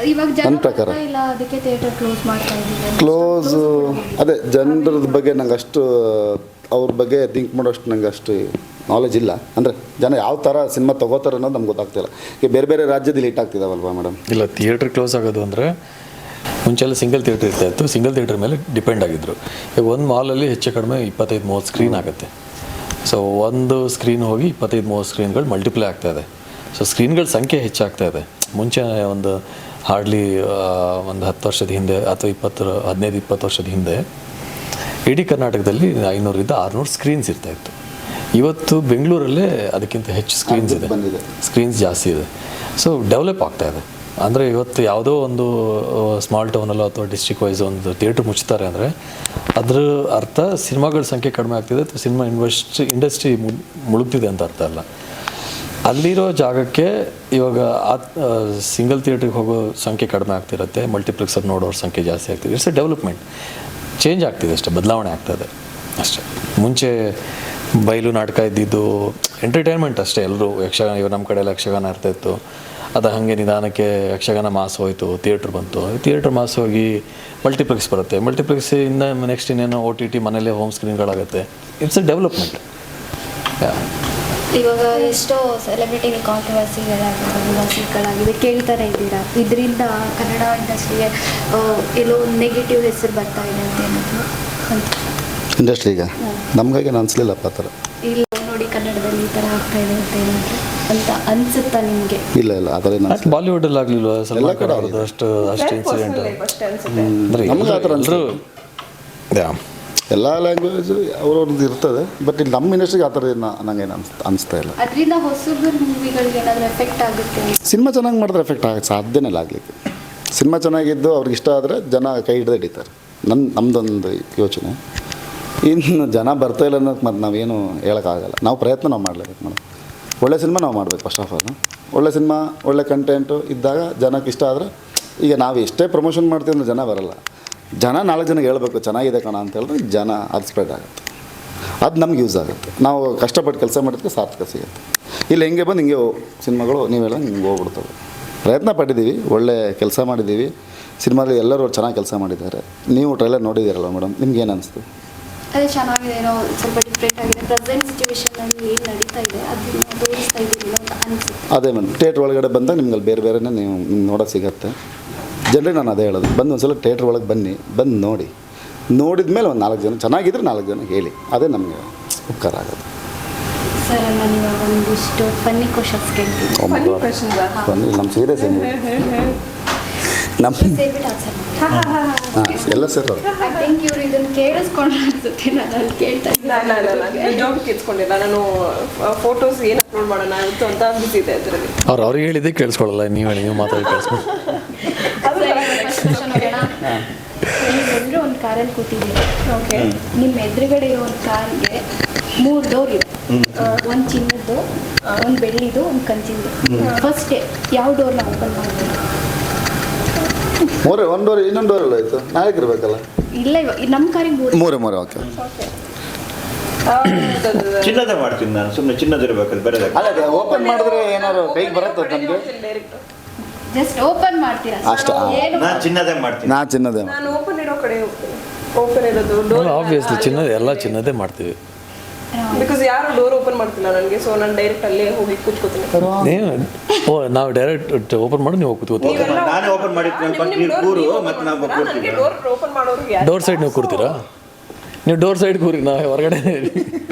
ಇವಾಗ ನನ್ನ ಪ್ರಕಾರ. ಇಲ್ಲ, ಅದಕ್ಕೆ ಥಿಯೇಟರ್ ಕ್ಲೋಸ್ ಮಾಡ್ತಾ ಇದ್ದೀವಿ. ಕ್ಲೋಸು ಅದೇ ಜನರದ ಬಗ್ಗೆ ನಂಗೆ ಅಷ್ಟು, ಅವ್ರ ಬಗ್ಗೆ ಥಿಂಕ್ ಮಾಡೋಷ್ಟು ನಂಗೆ ಅಷ್ಟು ನಾಲೆಜ್ ಇಲ್ಲ. ಅಂದರೆ ಜನ ಯಾವ ಥರ ಸಿನಿಮಾ ತೊಗೋತಾರೆ ಅನ್ನೋದು ನಮ್ಗೆ ಗೊತ್ತಾಗ್ತಿಲ್ಲ. ಈಗ ಬೇರೆ ಬೇರೆ ರಾಜ್ಯದಲ್ಲಿ ಹಿಟ್ ಆಗ್ತಿದಾವಲ್ವಾ ಮೇಡಮ್? ಇಲ್ಲ, ಥಿಯೇಟ್ರ್ ಕ್ಲೋಸ್ ಆಗೋದು ಅಂದರೆ ಮುಂಚೆಲ್ಲ ಸಿಂಗಲ್ ಥಿಯೇಟ್ರ್ ಇರ್ತಾಯಿತ್ತು, ಸಿಂಗಲ್ ಥಿಯೇಟ್ರ್ ಮೇಲೆ ಡಿಪೆಂಡ್ ಆಗಿದ್ದರು. ಈಗ ಒಂದು ಮಾಲಲ್ಲಿ ಹೆಚ್ಚು ಕಡಿಮೆ 25-30 ಸ್ಕ್ರೀನ್ ಆಗುತ್ತೆ. ಸೊ ಒಂದು ಸ್ಕ್ರೀನ್ ಹೋಗಿ 25-30 ಸ್ಕ್ರೀನ್ಗಳು ಮಲ್ಟಿಪ್ಲೈ ಆಗ್ತಾಯಿದೆ. ಸೊ ಸ್ಕ್ರೀನ್ಗಳ ಸಂಖ್ಯೆ ಹೆಚ್ಚಾಗ್ತಾ ಇದೆ. ಮುಂಚೆ ಒಂದು ಹಾರ್ಡ್ಲಿ ಒಂದು 10 ವರ್ಷದ ಹಿಂದೆ ಅಥವಾ 15-20 ವರ್ಷದ ಹಿಂದೆ ಇಡೀ ಕರ್ನಾಟಕದಲ್ಲಿ 500-600 ಸ್ಕ್ರೀನ್ಸ್ ಇರ್ತಾಯಿತ್ತು. ಇವತ್ತು ಬೆಂಗಳೂರಲ್ಲೇ ಅದಕ್ಕಿಂತ ಹೆಚ್ಚು ಸ್ಕ್ರೀನ್ಸ್ ಇದೆ, ಸ್ಕ್ರೀನ್ಸ್ ಜಾಸ್ತಿ ಇದೆ. ಸೊ ಡೆವಲಪ್ ಆಗ್ತಾಯಿದೆ. ಅಂದರೆ ಇವತ್ತು ಯಾವುದೋ ಒಂದು ಸ್ಮಾಲ್ ಟೌನಲ್ಲೋ ಅಥವಾ ಡಿಸ್ಟ್ರಿಕ್ಟ್ ವೈಸ್ ಒಂದು ಥಿಯೇಟ್ರ್ ಮುಚ್ತಾರೆ ಅಂದರೆ ಅದರ ಅರ್ಥ ಸಿನಿಮಾಗಳ ಸಂಖ್ಯೆ ಕಡಿಮೆ ಆಗ್ತಿದೆ ಅಥವಾ ಸಿನಿಮಾ ಇಂಡಸ್ಟ್ರಿ ಮುಳುಗ್ತಿದೆ ಅಂತ ಅರ್ಥ ಅಲ್ಲ. ಅಲ್ಲಿರೋ ಜಾಗಕ್ಕೆ ಇವಾಗ ಸಿಂಗಲ್ ಥಿಯೇಟ್ರಿಗೆ ಹೋಗೋ ಸಂಖ್ಯೆ ಕಡಿಮೆ ಆಗ್ತಿರುತ್ತೆ, ಮಲ್ಟಿಪ್ಲೆಕ್ಸಲ್ಲಿ ನೋಡೋರ ಸಂಖ್ಯೆ ಜಾಸ್ತಿ ಆಗ್ತಿದೆ. ಇಟ್ಸ್ ಎ ಡೆವಲಪ್ಮೆಂಟ್, ಚೇಂಜ್ ಆಗ್ತಿದೆ ಅಷ್ಟೇ, ಬದಲಾವಣೆ ಆಗ್ತದೆ ಅಷ್ಟೇ. ಮುಂಚೆ ಬಯಲು ನಾಟಕ ಇದ್ದಿದ್ದು ಎಂಟರ್ಟೈನ್ಮೆಂಟ್ ಅಷ್ಟೇ. ಎಲ್ಲರೂ ಇವಾಗ ನಮ್ಮ ಕಡೆ ಎಲ್ಲ ಯಕ್ಷಗಾನ ಇರ್ತಾಯಿತ್ತು, ಅದು ಹಾಗೆ ನಿಧಾನಕ್ಕೆ ಯಕ್ಷಗಾನ ಮಾಸ್ ಹೋಯಿತು, ಥಿಯೇಟ್ರ್ ಬಂತು, ಥಿಯೇಟ್ರ್ ಮಾಸ್ ಹೋಗಿ ಮಲ್ಟಿಪ್ಲೆಕ್ಸ್ ಬರುತ್ತೆ, ಮಲ್ಟಿಪ್ಲೆಕ್ಸಿಂದ ನೆಕ್ಸ್ಟ್ ಇನ್ನೇನೋ OTT ಮನೇಲೆ ಹೋಮ್ ಸ್ಕ್ರೀನ್ಗಳಾಗುತ್ತೆ. It's a development. ಇವಾಗ ಎಷ್ಟೋ ಸೆಲೆಬ್ರಿಟಿಗೆ ಕಾಂಟ್ರವರ್ಸಿಗಳಾಗಿದೆ, ಕೇಳ್ತಾರೆ ಇದ್ದೀರಾ, ಇದರಿಂದ ಕನ್ನಡ ಇಂಡಸ್ಟ್ರಿಗೆ ಎಲ್ಲೋ ನೆಗೆಟಿವ್ ಹೆಸರು ಬರ್ತಾ ಇದೆ ಅಂತ ಏನಾದರೂ ಅಂತ ಇಂಡಸ್ಟ್ರಿಗೆ? ನಮಗಾಗೆ ಅನಿಸ್ಲಿಲ್ಲಪ್ಪ ಆ ಥರ. ಇಲ್ಲ ನೋಡಿ, ಕನ್ನಡದಲ್ಲಿ ಈ ಥರ ಆಗ್ತಾ ಇದೆ ಅಂತ ಏನಾದರೂ ಅಂತ ಅನ್ಸುತ್ತಾ ನಿಮಗೆ? ಇಲ್ಲ ಆ ಥರ ಏನು ಅನಿಸ್ಲಿಲ್ಲ. ಬಾಲಿವುಡಲ್ಲಿ ಆಗಲಿಲ್ವ ಎಲ್ಲ ಕಡೆ ಅವ್ರದ್ದು ಅಷ್ಟು ಇನ್ಸಿಡೆಂಟ್ ನಮ್ಗೆ ಆ ಥರ ಎಲ್ಲ ಲ್ಯಾಂಗ್ವೇಜ್ ಅವ್ರವ್ರದ್ದು ಇರ್ತದೆ. ಬಟ್ ಇಲ್ಲಿ ನಮ್ಮ ಇಂಡಸ್ಟ್ರಿಗೆ ಆ ಥರ ನಂಗೇನು ಅನಿಸ್ತಾ ಇಲ್ಲ. ಅದರಿಂದ ಹೊಸಬ್ರ ಮೂವಿಗಳಿಗೆ ಏನಾದರೂ ಎಫೆಕ್ಟ್ ಆಗುತ್ತೆ? ಸಿನಿಮಾ ಚೆನ್ನಾಗಿ ಮಾಡಿದ್ರೆ ಎಫೆಕ್ಟ್ ಆಗುತ್ತೆ, ಸಾಧ್ಯನೇ ಇಲ್ಲ ಆಗಲಿಕ್ಕೆ. ಸಿನಿಮಾ ಚೆನ್ನಾಗಿದ್ದು ಅವ್ರಿಗೆ ಇಷ್ಟ ಆದರೆ ಜನ ಕೈ ಹಿಡಿದು ಹಿಡಿತಾರೆ. ನಮ್ಮದೊಂದು ಯೋಚನೆ. ಇನ್ನು ಜನ ಬರ್ತಾ ಇಲ್ಲ ಅನ್ನೋದು ಮತ್ತು ನಾವೇನು ಹೇಳೋಕ್ಕಾಗಲ್ಲ. ನಾವು ಪ್ರಯತ್ನ ಮಾಡಲೇಬೇಕು ಮೇಡಮ್. ಒಳ್ಳೆ ಸಿನಿಮಾ ನಾವು ಮಾಡಬೇಕು ಫಸ್ಟ್ ಆಫ್ ಆಲ್. ಒಳ್ಳೆ ಸಿನಿಮಾ, ಒಳ್ಳೆ ಕಂಟೆಂಟು ಇದ್ದಾಗ ಜನಕ್ಕೆ ಇಷ್ಟ ಆದರೆ, ಈಗ ನಾವು ಎಷ್ಟೇ ಪ್ರಮೋಷನ್ ಮಾಡ್ತೀವಿ ಅಂದ್ರೆ ಜನ ಬರಲ್ಲ. ಜನ 4 ಜನಕ್ಕೆ ಹೇಳ್ಬೇಕು ಚೆನ್ನಾಗಿದೆ ಕಣ ಅಂತ ಹೇಳಿದ್ರೆ ಜನ ಅದು ಸ್ಪ್ರೆಡ್ ಆಗುತ್ತೆ, ಅದು ನಮ್ಗೆ ಯೂಸ್ ಆಗುತ್ತೆ. ನಾವು ಕಷ್ಟಪಟ್ಟು ಕೆಲಸ ಮಾಡಿದ್ರೆ ಸಾರ್ಥಕ ಸಿಗುತ್ತೆ. ಇಲ್ಲಿ ಹೆಂಗೆ ಬಂದು ಹಿಂಗೆ ಸಿನಿಮಾಗಳು ನೀವು ಹೇಳೋ ಹಿಂಗೆ ಹೋಗ್ಬಿಡ್ತವೆ. ಪ್ರಯತ್ನ ಪಟ್ಟಿದ್ದೀವಿ, ಒಳ್ಳೆ ಕೆಲಸ ಮಾಡಿದ್ದೀವಿ, ಸಿನಿಮಾದಲ್ಲಿ ಎಲ್ಲರೂ ಚೆನ್ನಾಗಿ ಕೆಲಸ ಮಾಡಿದ್ದಾರೆ. ನೀವು ಟ್ರೈಲರ್ ನೋಡಿದ್ದೀರಲ್ವ ಮೇಡಮ್, ನಿಮ್ಗೆ ಏನು ಅನಿಸ್ತು? ಅದೇ ಚೆನ್ನಾಗಿದೆ, ಏನೋ ಸ್ವಲ್ಪ ಡಿಫ್ರೆಂಟ್ ಆಗಿದೆ. ಪ್ರೆಸೆಂಟ್ ಸಿಚುವೇಶನಲ್ಲಿ ಏನು ನಡೀತಾ ಇದೆ ಅದನ್ನು ತೋರಿಸ್ತಾ ಇದ್ದೀವಿ ಅಂತ ಅನಿಸುತ್ತೆ. ಅದೇ ಮೇಡಮ್, ಥಿಯೇಟ್ರ್ ಒಳಗಡೆ ಬಂದಾಗ ನಿಮ್ಗೆ ಅಲ್ಲಿ ಬೇರೆ ಬೇರೆನೇ ನೀವು ನಿಮ್ಗೆ ನೋಡೋಕೆ ಸಿಗುತ್ತೆ. ಜನರಿಗೆ ನಾನು ಅದೇ ಹೇಳೋದು, ಬಂದು ಒಂದ್ಸಲ ಥಿಯೇಟ್ರ್ ಒಳಗೆ ಬನ್ನಿ, ಬಂದು ನೋಡಿ, ನೋಡಿದ ಮೇಲೆ ಒಂದು 4 ಜನ ಚೆನ್ನಾಗಿದ್ರೆ 4 ಜನ ಹೇಳಿ, ಅದೇ ನಮಗೆ ಉಪಕಾರ ಆಗೋದು. ಸರ್ ನಾನು ಇವಾಗ ಒಂದಿಷ್ಟು ಫನ್ನಿ ಕ್ವಶನ್ಸ್ ಕೇಳ್ತೀನಿ. Funny questions ಆ? ಬನ್ನಿ, ನಮ್ಮ ಸೀರಿಯಸ್ ನಮ್ಮ ಸೇರ್ಬಿಟ್ಟು ಆನ್ಸರ್ ಮಾಡಿ. ಹಾಂ ಎಲ್ಲ ಸರ್ ಅವ್ರು ಐ ಥಿಂಕ್ ಇವರು ಇದನ್ನು ಕೇಳಿಸ್ಕೊಂಡ್ರೆ ಅನ್ಸುತ್ತೆ ನಾನು ಅಲ್ಲಿ ಕೇಳ್ತಾ ಇದ್ದೀನಿ. ಜಾಬ್ ಕೇಳಿಸ್ಕೊಂಡಿಲ್ಲ ನಾನು. ಫೋಟೋಸ್ ಏನು ಅಪ್ಲೋಡ್ ಮಾಡೋಣ ಅಂತ ಅನ್ಬಿಟ್ಟಿದೆ ಅದರಲ್ಲಿ. ಅವ್ರಿಗೆ ಹೇಳಿದ್ದೆ ಕೇಳಿಸ್ಕೊಳ್ಳಲ್ಲ, ನೀವು ಹೇಳಿ, ನೀವು ಮಾತಾಡಿ ಕೇಳಿಸ್ಕೊಂಡು. ಎಲ್ಲರೂ ಒಂದು ಕಾರಲ್ಲಿ ಕೂತಿದ್ದೀವಿ. ಓಕೆ. ನಿಮ್ಮ ಎದುರುಗಡೆ ಇರೋ ಒಂದು ಕಾರಿಗೆ 3 ಡೋರ್ ಇದೆ. ಒಂದು ಚಿನ್ನದ್ದು, ಒಂದು ಬೆಳ್ಳಿದು, ಒಂದು ಕಂಚಿಂದು. ಫಸ್ಟ್ ಯಾವ ಡೋರ್ನ ಓಪನ್ ಮಾಡ್ತೀವಿ? ಒಂದು ಡೋರ್, ಇನ್ನೊಂದು ಡೋರ್ ಎಲ್ಲ ಆಯಿತು, ನಾಲ್ಕು ಇರಬೇಕಲ್ಲ? ಇಲ್ಲ, ಇವಾಗ ನಮ್ಮ ಕಾರಿಗೆ 3. ಮೂರೇ ಓಕೆ. ಚಿನ್ನದ ಮಾಡ್ತೀನಿ ನಾನು, ಸುಮ್ಮನೆ ಚಿನ್ನದಿರ್ಬೇಕಲ್ಲ ಬೇರೆ. ಅಲ್ಲ, ಓಪನ್ ಮಾಡಿದ್ರೆ ಏನಾದ್ರು ಕೈಗೆ ಬರುತ್ತೆ ನಮಗೆ? ಜಸ್ಟ್ ಓಪನ್ ಮಾಡ್ತೀರಾ ಅಷ್ಟೇ, ಏನು? ನಾನು ಚಿನ್ನದೇ ಮಾಡ್ತೀನಿ. ನಾ ಚಿನ್ನದೇ ನಾನು ಓಪನ್ ಇರೋ ಕಡೆ ಹೋಗ್ತೀನಿ. ಓಪನ್ ಇರೋದು ಡೋರ್ ಆಬ್ವಿಯಸ್ಲಿ ಚಿನ್ನದ ಎಲ್ಲ ಚಿನ್ನದೇ ಮಾಡ್ತೀವಿ. ಬಿಕಾಸ್ ಯಾರು ಡೋರ್ ಓಪನ್ ಮಾಡ್ತಿಲ್ಲ ನನಗೆ, ಸೊ ನಾನು ಡೈರೆಕ್ಟ್ ಅಲ್ಲೇ ಹೋಗಿ ಕೂತ್ಕೋತೀನಿ. ನಾವು ಡೈರೆಕ್ಟ್ ಓಪನ್ ಮಾಡಿ ನೀವು ಕೂತ್ಕೋತೀವಿ. ನಾನೇ ಓಪನ್ ಮಾಡಿರ್ತೀನಿ, ನೀವು ಕೂರು ಮತ್ತೆ ನಾವು ಕೂರ್ತೀವಿ. ಡೋರ್ ಓಪನ್ ಮಾಡೋರಿಗೆ ಯಾರು? ಡೋರ್ ಸೈಡ್ ನೀವು ಕೂರ್ತೀರಾ? ನೀವು ಡೋರ್ ಸೈಡ್ ಕೂರಿ, ನಾವು ಹೊರಗಡೆ.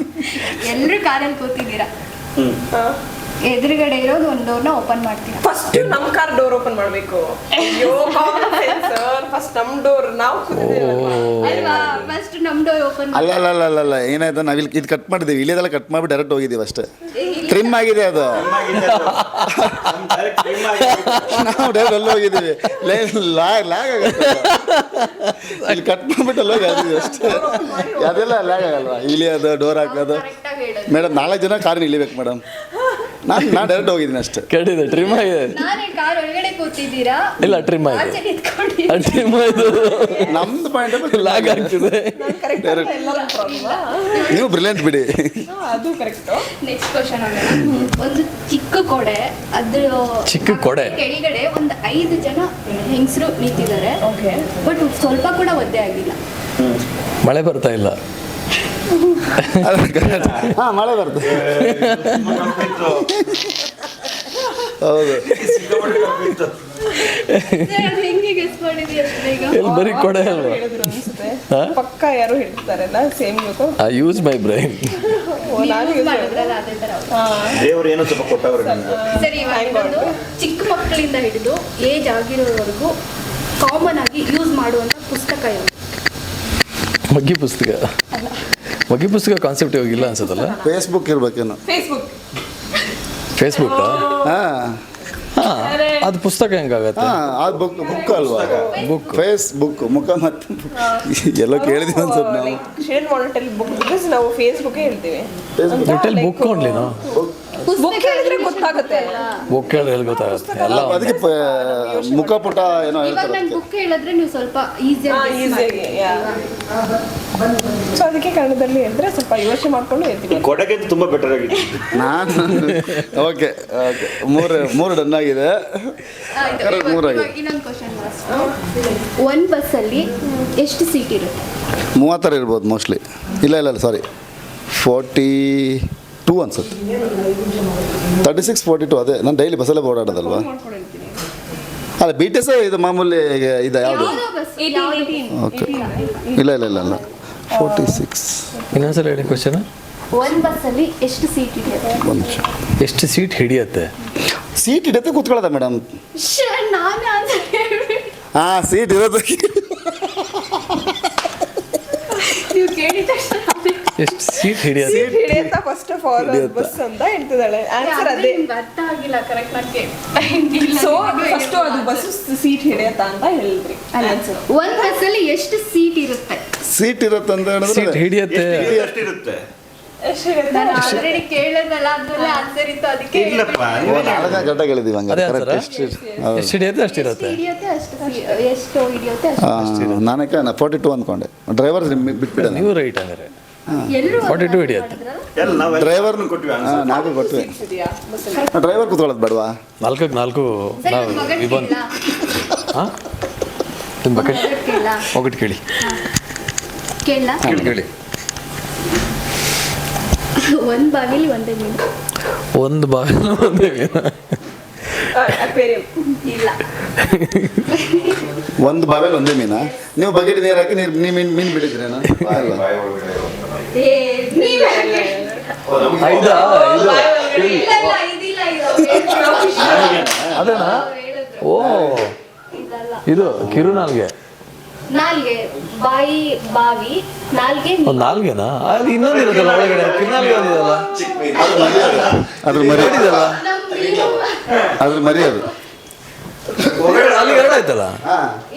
ಎಲ್ಲರೂ ಕಾರಲ್ಲಿ ಕೂತಿದ್ದೀರಾ, ಎದುರುಗಡೆ ಇರೋದು ಒಂದು ಡೋರ್ನ ಓಪನ್ ಮಾಡ್ತೀರಾ. ಫಸ್ಟ್ ನಮ್ಮ ಕಾರ್ ಡೋರ್ ಓಪನ್ ಮಾಡಬೇಕು. ಅಯ್ಯೋ ಸರ್, ಫಸ್ಟ್ ನಮ್ಮ ಡೋರ್ ನಾವು ಅಲ್ವಾ? ಫಸ್ಟ್ ನಮ್ಮ ಡೋರ್ ಓಪನ್ ಅಲ್ಲ ಅಲ್ಲ ಅಲ್ಲ ಅಲ್ಲ ಅಲ್ಲ, ಏನಾಯ್ತು, ನಾವು ಇಲ್ಲಿ ಇದು ಕಟ್ ಮಾಡಿದ್ದೀವಿ, ಇಲ್ಲಿದೆಲ್ಲ ಕಟ್ ಮಾಡಿಬಿಟ್ಟು ಡೈರೆಕ್ಟ್ ಹೋಗಿದ್ದೀವಿ ಅಷ್ಟೇ. ಟ್ರಿಮ್ ಆಗಿದೆ ಅದು, ನಾವು ಡೈರೆಕ್ಟ್ ಅಲ್ಲಿ ಹೋಗಿದ್ದೀವಿ. ಲ್ಯಾಗ್ ಆಗುತ್ತೆ, ಇಲ್ಲಿ ಕಟ್ ಮಾಡಿಬಿಟ್ಟು ಅಲ್ಲಿ ಹೋಗಿ ಅಷ್ಟೇ. ಅದೆಲ್ಲ ಲ್ಯಾಗ್ ಆಗಲ್ವಾ? ಇಳಿಯೋದು, ಡೋರ್ ಹಾಕೋದು. ಕರೆಕ್ಟಾಗಿ ಹೇಳೋದು. ಮೇಡಮ್ 4 ಜನ ಕಾರಿನ ಇಳಿಬೇಕು ಮೇಡಮ್, ನಾನು ಡೈರೆಕ್ಟ್ ಹೋಗಿದ್ದೀನಿ ಅಷ್ಟೇ. ಕೆಟ್ಟಿದೆ, ಟ್ರಿಮ್ ಆಗಿದೆ. ನಾನೇ ಕಾರ್ ಒಳಗಡೆ ಕೂತಿದ್ದೀರಾ, ಇಲ್ಲ, ಟ್ರಿಮ್ ಆಗಿದೆ. ಆಚೆ ನಿಂತ್ಕೊಂಡಿದ್ದೀರಾ. ಟ್ರಿಮ್ ಆಯ್ತು, ನಮ್ದು ಪಾಯಿಂಟ್ ಲಾಗ್ ಆಗ್ತಿದೆ. ನೀವು ಬ್ರಿಲಿಯಂಟ್ ಬಿಡಿ. ಅದು ಕರೆಕ್ಟ್. ನೆಕ್ಸ್ಟ್ ಕ್ವಶನ್ ಒಂದು ಚಿಕ್ಕ ಕೊಡೆ, ಅದ್ರ ಚಿಕ್ಕ ಕೊಡೆ ಕೆಳಗಡೆ ಒಂದು 5 ಜನ ಹೆಂಗಸರು ನಿಂತಿದ್ದಾರೆ. ಓಕೆ. ಬಟ್ ಸ್ವಲ್ಪ ಕೂಡ ಒದ್ದೆ ಆಗಿಲ್ಲ. ಮಳೆ ಬರ್ತಾ ಇಲ್ಲ. ಹಾಂ, ಮಳೆ ಬರ್ತದೆ. ಹೌದು, ಹೆಂಗೆ ಗೆಸ್ ಮಾಡಿದ್ಯಾ ಈಗ? ಇಲ್ಲಿ ಬರೀ ಕೊಡೆ ಅಲ್ವಾ? ಹೇಳಿದ್ರು ಅನ್ಸುತ್ತೆ. ಪಕ್ಕ ಯಾರು ಹೇಳ್ತಾರಲ್ಲ same look. I use my brain. ನಾನು use ಮಾಡಿದ್ರಲ್ಲ ಅದೇ ತರ ಅವ್ರು. ದೇವರು ಏನೋ ಸ್ವಲ್ಪ ಕೊಟ್ಟವ್ರೆ ನನಗೆ. ಸರಿ, ಇವಾಗ ಇನ್ನೊಂದು ಚಿಕ್ಕ ಮಕ್ಕಳಿಂದ ಹಿಡಿದು ಏಜ್ ಆಗಿರೋವರೆಗೂ ಕಾಮನ್ ಆಗಿ ಯೂಸ್ ಮಾಡುವಂತ ಪುಸ್ತಕ ಯಾವುದು? ಮಗ್ಗಿ ಪುಸ್ತಕ. ಮಗ್ಗಿ ಪುಸ್ತಕ ಕಾನ್ಸೆಪ್ಟ್ ಹೋಗಿಲ್ಲ ಅನ್ಸತ್ತಲ್ಲ. ಫೇಸ್ಬುಕ್ ಇರ್ಬೇಕೇನೋ. ಫೇಸ್ಬುಕ್. ಹಾಂ ಹಾಂ, ಅದು ಪುಸ್ತಕ ಹೆಂಗಾಗತ್ತೆ? ಹಾಂ, ಅದು ಬುಕ್ ಅಲ್ವಾ? ಬುಕ್, ಫೇಸ್ಬುಕ್, ಮುಖ ಮತ್ತು ಎಲ್ಲೋ ಕೇಳಿದ್ವಿ ಅನ್ಸುತ್ತೆ ನಾವು. ಶೇರ್ ಮಾನಿಟರಿ ಬುಕ್, ಬಿಕಾಸ್ ನಾವು ಫೇಸ್ಬುಕ್ ಹೇಳ್ತೀವಿ. Little book only no. Book ಹೇಳಿದ್ರೆ ಗೊತ್ತಾಗುತ್ತೆ. ಬುಕ್ ಹೇಳಿ ಗೊತ್ತಾಗುತ್ತೆ ಎಲ್ಲ. ಅದಕ್ಕೆ ಮುಖಪುಟ ಏನೋ ಇವಾಗ ಹೇಳ್ತಾರೆ. ನಾನು ಬುಕ್ ಹೇಳಿದ್ರೆ ನೀವು ಸ್ವಲ್ಪ ಈಸಿಯಾಗಿ ಈಸಿಯಾಗಿ. ಸೊ ಅದಕ್ಕೆ ಕನ್ನಡದಲ್ಲಿ ಹೇಳಿದ್ರೆ ಸ್ವಲ್ಪ ಯೋಚನೆ ಮಾಡ್ಕೊಂಡು ಹೇಳ್ತೀವಿ. ಕೊಡಗಿಂತ ತುಂಬಾ ಬೆಟರ್ ಆಗಿದೆ. ನಾನು ಓಕೆ ಓಕೆ, ಮೂರು ಡನ್ ಆಗಿದೆ. ಇನ್ನೊಂದು ಕ್ವಶನ್ ಲಾಸ್ಟ್. ಒಂದು ಬಸ್ಸಲ್ಲಿ ಎಷ್ಟು ಸೀಟ್ ಇರುತ್ತೆ? 30 ಇರ್ಬೋದು ಮೋಸ್ಟ್ಲಿ. ಇಲ್ಲ ಸಾರಿ, 42 ಅನ್ಸುತ್ತೆ. 36, 42. ಅದೇ ನಾನು ಡೈಲಿ ಬಸ್ಸಲ್ಲೇ ಓಡಾಡೋದಲ್ವಾ? ಅಲ್ಲ, BTS ಇದು ಮಾಮೂಲಿ ಇದೆ ಯಾವುದು? ಯಾವುದೋ ಬಸ್? ಓಕೆ, ಇಲ್ಲ 46. ಇನ್ನೊಂದ್ಸಲ ಹೇಳಿ ಕ್ವಶನ್. ಒಂದು ಬಸ್ಸಲ್ಲಿ ಎಷ್ಟು ಸೀಟ್ ಇದೆ? ಒಂದು ನಿಮಿಷ. ಎಷ್ಟು ಸೀಟ್ ಹಿಡಿಯತ್ತೆ? ಸೀಟ್ ಇಡತ್ತೆ ಕೂತ್ಕೊಳ್ಳೋದ ಮೇಡಮ್? ನಾನು ಆನ್ಸರ್ ಹೇಳ್ಬಿಟ್ಟು ಹಾಂ, ಸೀಟ್ ಇರೋದು. ನೀವು ಕೇಳಿದ ತಕ್ಷಣ ಎಷ್ಟು ಸೀಟ್ ಹಿಡಿಯತ್ತೆ? ಹಿಡಿಯತ್ತ ಫಸ್ಟ್ ಆಫ್ ಆಲ್ ಬಸ್ ಅಂತ ಹೇಳ್ತಿದ್ದಾಳೆ. ಆನ್ಸರ್ ಅದೇ. ಅರ್ಥ ಆಗಿಲ್ಲ ಕರೆಕ್ಟ್ ಆಗಿ. ಸೊ ಫಸ್ಟ್ ಅದು ಬಸ್ ಸೀಟ್ ಹಿಡಿಯತ್ತ ಅಂತ ಹೇಳಿದ್ರಿ. ಆನ್ಸರ್ ಒಂದು ಬಸ್ಸಲ್ಲಿ ಎಷ್ಟು ಸೀಟ್ ಇರುತ್ತೆ? ಸೀಟ್ ಇರುತ್ತೆ ಅಂತ ಸೀಟ್ ಹೇಳಿದ್ರೆ ಹಿಡಿಯತ್ತೆ. ಎಷ್ಟಿರುತ್ತೆ? ಎಷ್ಟು ಹಿಡಿಯತ್ತ? ನಾನು ಆಲ್ರೆಡಿ ಕೇಳಿದ್ನಲ್ಲ, ಅದ್ರಲ್ಲೇ ಆನ್ಸರ್ ಇತ್ತು, ಅದಕ್ಕೆ ಇಲ್ಲಪ್ಪ, ಗಂಟೆ ಹೇಳಿದೀವಿ ಅದೇ ಹಂಗಾರೆ. answer ಆ? ಕರೆಕ್ಟ್. ಎಷ್ಟು ಹಿಡಿಯತ್ತೆ ಅಷ್ಟಿರುತ್ತೆ. ಹಿಡಿಯುತ್ತೆ ಎಷ್ಟು ಹಿಡಿಯುತ್ತೆ ಅಷ್ಟು. ನಾನಕ್ಕೆ 42 ಅಂದ್ಕೊಂಡೆ. ಡ್ರೈವರ್ ಬಿಟ್ಬಿಡ. ನೀವು ರೈಟ್ ಹಂಗಾರೆ. ಎಲ್ಲರೂ 42 ಹಿಡಿಯತ್ತೆ. ಎಲ್ಲ ನಾವು ಡ್ರೈವರ್ನು ಕೊಟ್ವಿ. ನಾಲ್ಕು ಕೊಟ್ವಿ. ಇದೆಯಾ ಬಸ್ಸಲ್ಲಿ? ಡ್ರೈವರ್ ಕೂತ್ಕೊಳ್ಳೋದು ಬೇಡವಾ? 4ಕ್ಕೆ 4 ಸರಿ, ನಾವು ಒಂದು ಮಗನ್ ವಿಬನ್. ಕೇಳಿಲ್ಲ? ಹಾಂ, ನಿಮ್ಮ ಬಕೆಟ್ ಕೇಳ ಹೋಗ್ಬಿಟ್ಟು ಕೇಳಿ ಕೇಳ ಕೇಳಿ ಒಂದು ಬಾಗಿಲಿ ಒಂದೇ ಮೀನು. ಒಂದು ಬಾಗಿಲು ಒಂದೇ ಮೀನು. ಅಕ್ವೇರಿಯಂ. ಇಲ್ಲ ಒಂದು ಬಾವೆಲ್ ಒಂದೇ ಮೀನಾ? ನೀವು ಬಕೆಟ್ ನೀರು ಹಾಕಿ ನೀವು ಮೀನು ಬಿಡಿದ್ರೇನಾ? ಏ, ನೀವೇ ಹೇಳಿ. ಐದಾ ಇದು ಇಲ್ಲ, ಇದಿಲ್ಲ, ಅದೇನಾ? ಅವ್ರು ಹೇಳಿದ್ರು. ಓ ಇದಲ್ಲ. ಇದು ಕಿರುನಾಲ್ಗೆ. ನಾಲ್ಗೆ ಬಾಯಿ ಬಾವಿ ನಾಲ್ಗೆ ಒಂದು ನಾಲ್ಗೆನಾ? ಅದು ಇನ್ನೊಂದು ಇರುತ್ತಲ್ಲ ಒಳಗಡೆ ಕಿರುನಾಲ್ಗೆ ಒಂದಿದಲ್ಲ ಅದ್ರ ಮರಿ ಹೇಳಿದಲ್ಲ ಅದ್ರ ಮರಿ ಅದು. ನಾಲ್ಗೆ ಎರಡು ಆಯ್ತಲ್ಲ.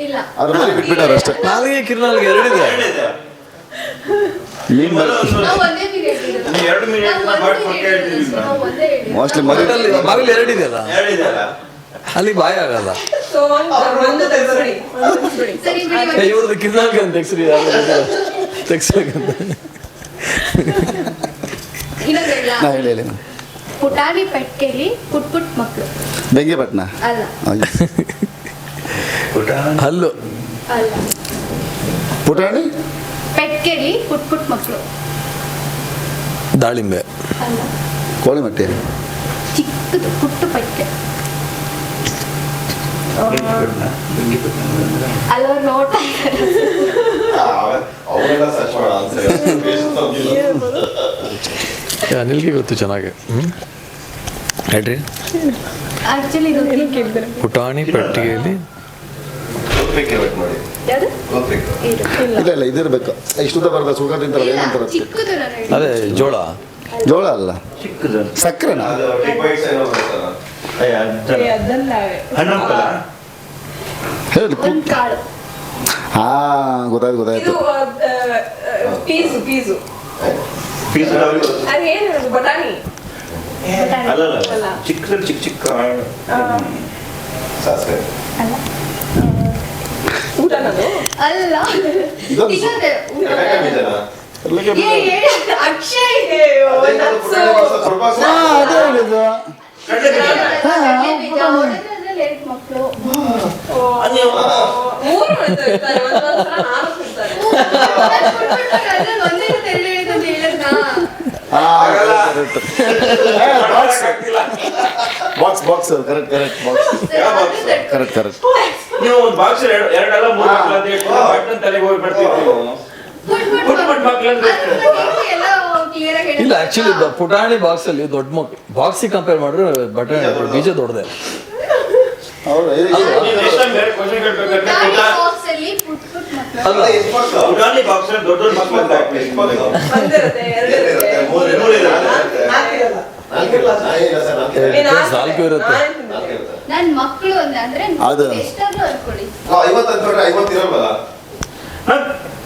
ಇಲ್ಲ ಅದ್ರ ಮರಿ ಬಿಟ್ಬಿಟ್ಟಾರೆ ಅಷ್ಟೇ. ನಾಲ್ಗೆ ಕಿರುನಾಲ್ಗೆ ಎರಡಿದೆ. ಮೀನು ಮರಿ ನಾವು ಒಂದೇ ಮೀನು ಹೇಳಿರೋದು. ನೀವು ಎರಡು ಮೀನು ನಾವು ಹೇಳ್ತಾ ಒಂದು ಬಾಟ್ ಮೀನು ಪಕ್ಕ ಹೇಳಿರೋದು. ಹೇಳ್ತಿದ್ದೀವಿ ನಾವು ಒಂದೇ ಹೇಳಿರೋದು. ಮೋಸ್ಟ್ಲಿ ಮರಿ ಬಾಗಿಲು ಎರಡಿದೆಯಲ್ಲ ಅಲ್ಲಿ ಬಾಯ ಆಗಲ್ಲ. ಸೊ ಒಂದು ತೆಗ್ಸ್ಬಿಡಿ. ಸರಿ ಬಿಡಿ, ಇವ್ರದ್ದು ಕಿರುನಾಲ್ಗೆ ಅಂತ ತೆಗ್ಸ್ರಿ ತೆಗ್ಸ್ಬೇಕಂತ. ಇನ್ನೊಂದು ಹೇಳ. ನಾ ಹೇಳಿ ಪುಟಾಣಿ ಪೆಟ್ಕೆಲಿ ಪುಟ್ ಪುಟ್ ಮಕ್ಕಳು. ಬೆಂಗಿಪಟ್ಟಣ. ಅಲ್ಲ ಹಲ್ಲು ಅಲ್ಲ ಪುಟಾಣಿ ಪೆಟ್ಕೆಲಿ ಪುಟ್ ಪುಟ್ ಮಕ್ಕಳು. ದಾಳಿಂಬೆ ಅಲ್ಲ ಕೋಳಿ ಮಟ್ಟಿ. ಚಿಕ್ಕದು ಪುಟ್ಟು ಪೆಟ್ಕೆ. ಅಲ್ಲವ್ರು ನೋಡ್ತಾ ಇದ್ದಾರೆ. ಅನಿಲ್ಗೆ ಗೊತ್ತು ಚೆನ್ನಾಗಿ. ಹೇಳ್ರಿ. ಆಕ್ಚುಲಿ ಇದು ಕೇಳಿದ್ರೆ ಪುಟಾಣಿ ಪೆಟ್ಟಿಗೆಯಲ್ಲಿ ಯಾವುದು? ಇದು. ಇಲ್ಲ ಇಲ್ಲ ಇದಿರ್ಬೇಕು. ಇಷ್ಟುದ ಬರದ ಸುಖ ತಿಂತಾರಲ್ಲ ಇಲ್ಲ, ಏನಂತಾರ ಚಿಕ್ಕದು ನಾನು ಹೇಳಿದ್ದು. ಅದೇ ಜೋಳ. ಜೋಳ ಅಲ್ಲ ಸಕ್ಕರೆನಾ? ಅದಲ್ಲ ಹೇಳಿ ಒಂದು ಕಾಳು. ಹಾ ಗೊತ್ತಾಯ್ತು ಇದು ಗೊತ್ತಾಯ್ತು. ಪೀಸು ಅದು ಏನು ಹೇಳೋದು ಬಟಾಣಿ ಅಲ್ಲ. ಚಿಕ್ಕ ಚಿಕ್ಕ ಊಟ ನಾನು ಅಲ್ಲ ಇದೊಂದು ಇನ್ನೊಂದು ಊಟ. ಅಲ್ಲಿಗೆ ಏ, ಹೇಳು, ಅಕ್ಷಯ್. ಹಾ, ಅದೇ ಹೇಳಿದ್ದು. ಕಡ್ಲೆ ಬೀಜ, ಅದ್ರಲ್ಲಿ ಎರಡು ಮಕ್ಕಳು. ಮೂರು ಇರ್ತಾರೆ ಒಂದೊಂದ್ಸಲ ನಾಲ್ಕು ಇರ್ತಾರೆ. ಅದ್ರಲ್ಲಿ ಒಂದೇ ಇರುತ್ತೆ, ಎರಡು ಹೇಳಿದ್ದು ಅಂತ ಹೇಳಿದ್ನಾ? ಹಾ, ಬಾಕ್ಸ್ ಕರೆಕ್ಟ್ ಕರೆಕ್ಟ್. ನೀವು ಒಂದು ಬಾಕ್ಸ್ ಎರಡಲ್ಲ ಮೂರು ಮಕ್ಕಳು ಅಂತ ಹೇಳ್ಕೊಂಡು ಬಟ್ಟನ್ ತಲೆಗೆ ಹೋಗಿ ಬರ್ತೀವಿ ಪುಟ್ ಪುಟ್ ಮಕ್ಕಳು ಅಂತ ಹೇಳ್ತೀವಿ. ಎಲ್ಲ ಕ್ಲಿಯರ್ ಆಗಿ ಇಲ್ಲ ಆಕ್ಚುಲಿ ಪುಟಾಣಿ ಬಾಕ್ಸ್ ಅಲ್ಲಿ ದೊಡ್ಡ ಬಾಕ್ಸಿಗೆ ಕಂಪೇರ್ ಮಾಡಿದ್ರೆ ಬಟಾಣಿ ಬೀಜ ದೊಡ್ಡದೆ. ಹೌದು ನೀವು next time ಬೇರೆ question ಕೇಳ್ಬೇಕಾದ್ರೆ ಬಾಕ್ಸ್ ಅಲ್ಲಿ ಪುಟ್ ಪುಟ್ ಮಕ್ಕಳು. ಅಲ್ಲ ಪುಟಾಣಿ ಬಾಕ್ಸ್ ಅಲ್ಲಿ ದೊಡ್ಡ ಮಕ್ಕಳು ಅಂತ ಹಾಕ್ಬೇಕು. ಒಂದಿರುತ್ತೆ ಎರಡು ಇರುತ್ತೆ ನಾಲ್ಕು ಇರುತ್ತೆ. ನನ್ ಮಕ್ಕಳು ಅಂದ್ರೆ ಅದು. ಎಷ್ಟಾದ್ರೂ ಅನ್ಕೊಳ್ಳಿ.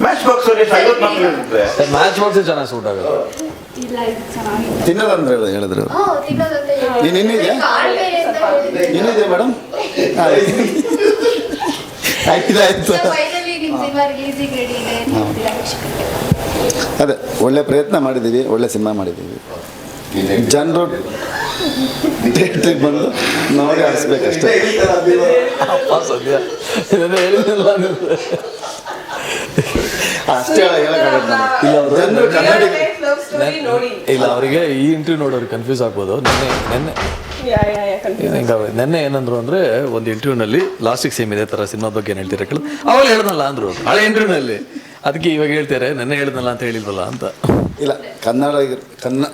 ಮ್ಯಾಚ್ ಬಾಕ್ಸ್ ಅಲ್ಲಿ 50 ಮಕ್ಕಳು ಇರುತ್ತೆ. ಮ್ಯಾಚ್ ಬಾಕ್ಸ್ ಚೆನ್ನಾಗಿ ಸೂಟ್ ಆಗುತ್ತೆ. ಇಲ್ಲ ಇದು ಚೆನ್ನಾಗಿದೆ. ತಿನ್ನೋದಂದ್ರೆ ಹೇಳಿದ್ರು. ತಿನ್ನೋದಂತ ನೀನ್ ಇನ್ನಿದೆ? ಕಾಳು ಬೇರೆ ಅಂತ ಹೇಳಿದ್ರು. ಏನಿದೆ ಮೇಡಮ್? ಆಯ್ತು So finally ನಿಮ್ ಸಿನಿಮಾ ರಿಲೀಸಿಗೆ ರೆಡಿ ಇದೆ ಅಂತ ಹೇಳ್ತೀರಾ ವೀಕ್ಷಕರಿಗೆ? ಅದೇ ಒಳ್ಳೆ ಪ್ರಯತ್ನ ಮಾಡಿದ್ದೀವಿ, ಒಳ್ಳೆ ಸಿನಿಮಾ ಮಾಡಿದ್ದೀವಿ. ಜನರು ಥಿಯೇಟ್ರಿಗೆ ಬಂದು ನೋಡಿ ಆಡಿಸ್ಬೇಕಷ್ಟೇ. ಅಪ್ಪ ಸದ್ಯ ಇದನ್ನೇ ಹೇಳಿದ್ನಲ್ಲ ನೀವು. ಅಷ್ಟೇ ಹೇಳಕ್ಕಾಗತ್ತೆ ನನಗೆ. ಇಲ್ಲ ಅವರು ಜನರು ಕನ್ನಡಿಗ ಲವ್ ಸ್ಟೋರಿ ನೋಡಿ. ಇಲ್ಲ ಅವರಿಗೆ ಈ ಇಂಟರ್ವ್ಯೂ ನೋಡೋರಿಗೆ ಕನ್ಫ್ಯೂಸ್ ಆಗ್ಬೋದು. ನೆನ್ನೆ ನೆನ್ನೆ ಏನಂದ್ರು ಅಂದರೆ ಒಂದು ಇಂಟರ್ವ್ಯೂನಲ್ಲಿ ಲಾಸ್ಟಿಗೆ ಸೇಮ್ ಇದೇ ಥರ ಸಿನಿಮಾ ಬಗ್ಗೆ ಏನು ಹೇಳ್ತೀರಾ ಕೇಳಿ ಅವಾಗ ಹೇಳ್ದಲ್ಲ ಅಂದರು ಹಳೆ ಇಂಟರ್ವ್ಯೂನಲ್ಲಿ. ಅದಕ್ಕೆ ಇವಾಗ ಹೇಳ್ತಾರೆ ನೆನ್ನೆ ಹೇಳಿದ್ನಲ್ಲ ಅಂತ ಹೇಳಿಲ್ವಲ್ಲ ಅಂತ. ಇಲ್ಲ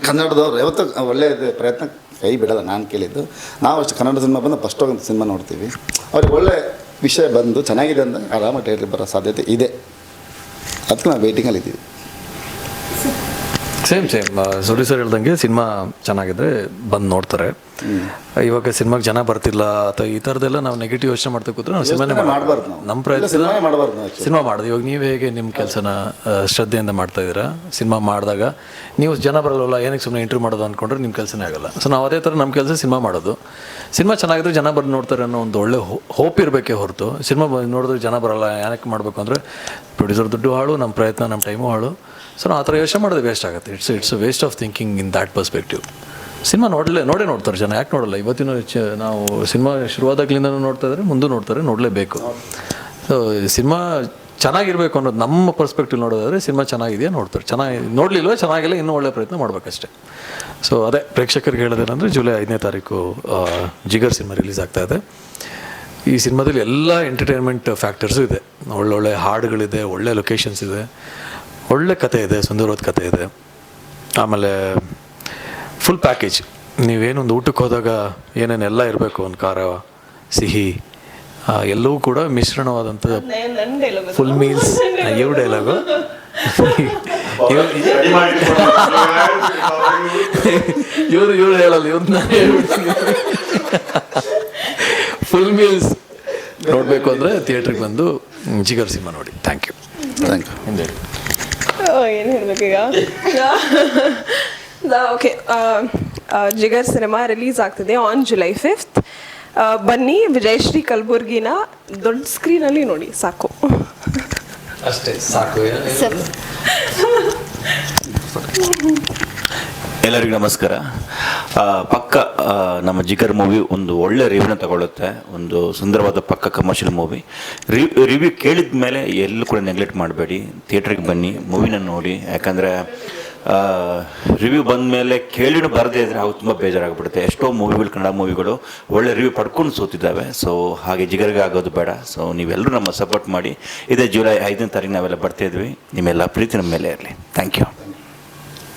ಕನ್ನಡದವ್ರು ಯಾವತ್ತೂ ಒಳ್ಳೆ ಪ್ರಯತ್ನ ಕೈ ಬಿಡಲ್ಲ. ನಾನು ಕೇಳಿದ್ದು ನಾವು ಅಷ್ಟು ಕನ್ನಡ ಸಿನಿಮಾ ಬಂದು ಫಸ್ಟ್ ಒಂದು ಸಿನಿಮಾ ನೋಡ್ತೀವಿ. ಅವ್ರಿಗೆ ಒಳ್ಳೆ ವಿಷಯ ಬಂದು ಚೆನ್ನಾಗಿದೆ ಅಂತ ಆರಾಮಾಗಿ ಥಿಯೇಟ್ರಿಗೆ ಬರೋ ಸಾಧ್ಯತೆ ಇದೆ. ಅದಕ್ಕೆ ನಾವು ವೇಟಿಂಗಲ್ಲಿದ್ದೀವಿ. ಸೇಮ್ ಸುಡಿ ಸರ್ ಹೇಳ್ದಂಗೆ ಸಿನಿಮಾ ಚೆನ್ನಾಗಿದ್ರೆ ಬಂದು ನೋಡ್ತಾರೆ. ಇವಾಗ ಸಿನಿಮಾಗೆ ಜನ ಬರ್ತಿಲ್ಲ ಅಥವಾ ಈ ಥರದ್ದೆಲ್ಲ ನಾವು ನೆಗೆಟಿವ್ ಯೋಚನೆ ಮಾಡ್ತಾ ಕೂತ್ರೆ ನಾವು ಸಿನಿಮಾನೇ ಮಾಡಬಾರ್ದು. ನಾವು ನಮ್ಮ ಪ್ರಯತ್ನ ಮಾಡಬಾರ್ದು ನಾವು ಸಿನಿಮಾ ಮಾಡೋದು. ಇವಾಗ ನೀವು ಹೇಗೆ ನಿಮ್ಮ ಕೆಲಸನ ಶ್ರದ್ಧೆಯಿಂದ ಮಾಡ್ತಾ ಇದ್ದೀರಾ, ಸಿನಿಮಾ ಮಾಡಿದಾಗ ನೀವು ಜನ ಬರಲ್ಲ ಏನಕ್ಕೆ ಸುಮ್ಮನೆ ಇಂಟರ್ವ್ಯೂ ಮಾಡೋದು ಅಂದ್ಕೊಂಡ್ರೆ ನಿಮ್ಮ ಕೆಲಸನೇ ಆಗಲ್ಲ. ಸೊ ನಾವು ಅದೇ ಥರ ನಮ್ಮ ಕೆಲಸ ಸಿನಿಮಾ ಮಾಡೋದು. ಸಿನಿಮಾ ಚೆನ್ನಾಗಿದ್ರೆ ಜನ ಬಂದು ನೋಡ್ತಾರೆ ಅನ್ನೋ ಒಂದು ಒಳ್ಳೆ ಹೋಪ್ ಇರಬೇಕೇ ಹೊರತು ಸಿನಿಮಾ ನೋಡಿದ್ರೆ ಜನ ಬರಲ್ಲ ಏನಕ್ಕೆ ಮಾಡಬೇಕು ಅಂದರೆ ಪ್ರೊಡ್ಯೂಸರ್ ದುಡ್ಡು ಹಾಳು, ನಮ್ಮ ಪ್ರಯತ್ನ ನಮ್ಮ ಟೈಮು ಹಾಳು. ಸೊ ನಾವು ಆ ಥರ ಯೋಚನೆ ಮಾಡೋದು ವೇಸ್ಟ್ ಆಗುತ್ತೆ. It's waste of thinking in that perspective. Cinema ನೋಡೇ ನೋಡ್ತಾರೆ ಜನ, ಯಾಕೆ ನೋಡಲ್ಲ? ಇವತ್ತಿನ ನಾವು ಸಿನಿಮಾ ಶುರುವಾದಾಗ್ಲಿಂದ ನೋಡ್ತಾ ಇದ್ದಾರೆ, ಮುಂದೆ ನೋಡ್ತಾರೆ, ನೋಡಲೇಬೇಕು. ಸೊ ಸಿನಿಮಾ ಚೆನ್ನಾಗಿರಬೇಕು ಅನ್ನೋದು ನಮ್ಮ ಪರ್ಸ್ಪೆಕ್ಟಿವ್ ನೋಡೋದಾದರೆ ಸಿನಿಮಾ ಚೆನ್ನಾಗಿದೆಯಾ ನೋಡ್ತಾರೆ, ನೋಡಲಿಲ್ವ ಚೆನ್ನಾಗಿಲ್ಲ, ಇನ್ನೂ ಒಳ್ಳೆ ಪ್ರಯತ್ನ ಮಾಡಬೇಕಷ್ಟೆ. ಸೊ ಅದೇ ಪ್ರೇಕ್ಷಕರಿಗೆ ಹೇಳೋದೇನೆಂದರೆ ಜುಲೈ 5ನೇ ತಾರೀಕು ಜಿಗರ್ ಸಿನಿಮಾ ರಿಲೀಸ್ ಆಗ್ತಾಯಿದೆ. ಈ ಸಿನಿಮಾದಲ್ಲಿ ಎಲ್ಲ ಎಂಟರ್ಟೈನ್ಮೆಂಟ್ ಫ್ಯಾಕ್ಟರ್ಸು ಇದೆ. ಒಳ್ಳೊಳ್ಳೆ ಹಾಡುಗಳಿದೆ, ಒಳ್ಳೆ ಲೊಕೇಶನ್ಸ್ ಇದೆ, ಒಳ್ಳೆ ಕತೆ ಇದೆ, ಸುಂದರವಾದ ಕತೆ ಇದೆ. ಆಮೇಲೆ ಫುಲ್ ಪ್ಯಾಕೇಜ್, ನೀವೇನೊಂದು ಊಟಕ್ಕೆ ಹೋದಾಗ ಏನೇನೆಲ್ಲ ಇರಬೇಕು, ಒಂದು ಖಾರ ಸಿಹಿ ಎಲ್ಲವೂ ಕೂಡ ಮಿಶ್ರಣವಾದಂಥ ಫುಲ್ ಮೀಲ್ಸ್. ಇವ್ರ ಡೈಲಾಗು ಇವ್ರು ಹೇಳಲ್ಲ, ಇವ್ರನ್ನ ಫುಲ್ ಮೀಲ್ಸ್ ನೋಡಬೇಕು ಅಂದರೆ ಥಿಯೇಟ್ರಿಗೆ ಬಂದು ಜಿಗರ್ ಸಿನಿಮಾ ನೋಡಿ. Thank you. Thank you. ಏನು ಹೇಳಬೇಕೀಗ? ಓಕೆ, ಜಿಗರ್ ಸಿನಿಮಾ ರಿಲೀಸ್ ಆಗ್ತಿದೆ ಆನ್ July 5th. ಬನ್ನಿ, ವಿಜಯಶ್ರೀ ಕಲಬುರ್ಗಿನ ದೊಡ್ಡ ಸ್ಕ್ರೀನಲ್ಲಿ ನೋಡಿ, ಸಾಕು. ಅಷ್ಟೇ ಸಾಕು. ಎಲ್ಲರಿಗೂ ನಮಸ್ಕಾರ. ಪಕ್ಕ ನಮ್ಮ ಜಿಗರ್ ಮೂವಿ ಒಂದು ಒಳ್ಳೆ ರಿವ್ಯೂನ ತಗೊಳ್ಳುತ್ತೆ. ಒಂದು ಸುಂದರವಾದ ಪಕ್ಕ ಕಮರ್ಷಿಯಲ್ ಮೂವಿ. ರಿವ್ಯೂ ಕೇಳಿದ ಮೇಲೆ ಎಲ್ಲೂ ಕೂಡ ನೆಗ್ಲೆಕ್ಟ್ ಮಾಡಬೇಡಿ, ಥಿಯೇಟ್ರಿಗೆ ಬನ್ನಿ, ಮೂವಿನ ನೋಡಿ. ಯಾಕಂದರೆ ರಿವ್ಯೂ ಬಂದ ಮೇಲೆ ಕೇಳಿನೂ ಬರದೇ ಇದ್ದರೆ ಅವು ತುಂಬ ಬೇಜಾರಾಗ್ಬಿಡುತ್ತೆ. ಎಷ್ಟೋ ಮೂವಿಗಳು, ಕನ್ನಡ ಮೂವಿಗಳು ಒಳ್ಳೆ ರಿವ್ಯೂ ಪಡ್ಕೊಂಡು ಸೋತಿದ್ದಾವೆ. ಸೊ ಹಾಗೆ ಜಿಗರ್ಗೆ ಆಗೋದು ಬೇಡ. ಸೊ ನೀವೆಲ್ಲರೂ ನಮ್ಮ ಸಪೋರ್ಟ್ ಮಾಡಿ. ಇದೇ July 5ನೇ ತಾರೀಕು ನಾವೆಲ್ಲ ಬರ್ತಾಯಿದ್ವಿ. ನಿಮ್ಮೆಲ್ಲ ಪ್ರೀತಿ ನಮ್ಮ ಮೇಲೆ ಇರಲಿ. Thank you.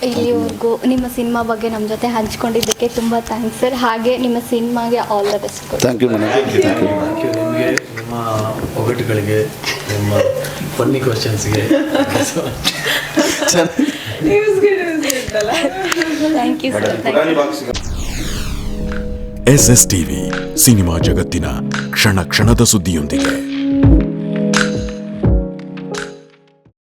ಇಲ್ಲಿವರೆಗೂ ನಿಮ್ಮ ಸಿನಿಮಾ ಬಗ್ಗೆ ನಮ್ಮ ಜೊತೆ ಹಂಚ್ಕೊಂಡಿದ್ದಕ್ಕೆ ತುಂಬ ಥ್ಯಾಂಕ್ಸ್ ಸರ್. ಹಾಗೆ ನಿಮ್ಮ ಸಿನಿಮಾಗೆ all the best. Thank you madam. Thank you. ನಿಮಗೆ ನಿಮ್ಮ ಒಗಟುಗಳಿಗೆ, ನಿಮ್ಮ ಫನ್ನಿ ಕ್ವಶನ್ಸ್ಗೆ ಥ್ಯಾಂಕ್ ಯು ಸರ್. SSTV ಸಿನಿಮಾ ಜಗತ್ತಿನ ಕ್ಷಣ ಕ್ಷಣದ ಸುದ್ದಿಯೊಂದಿಗೆ.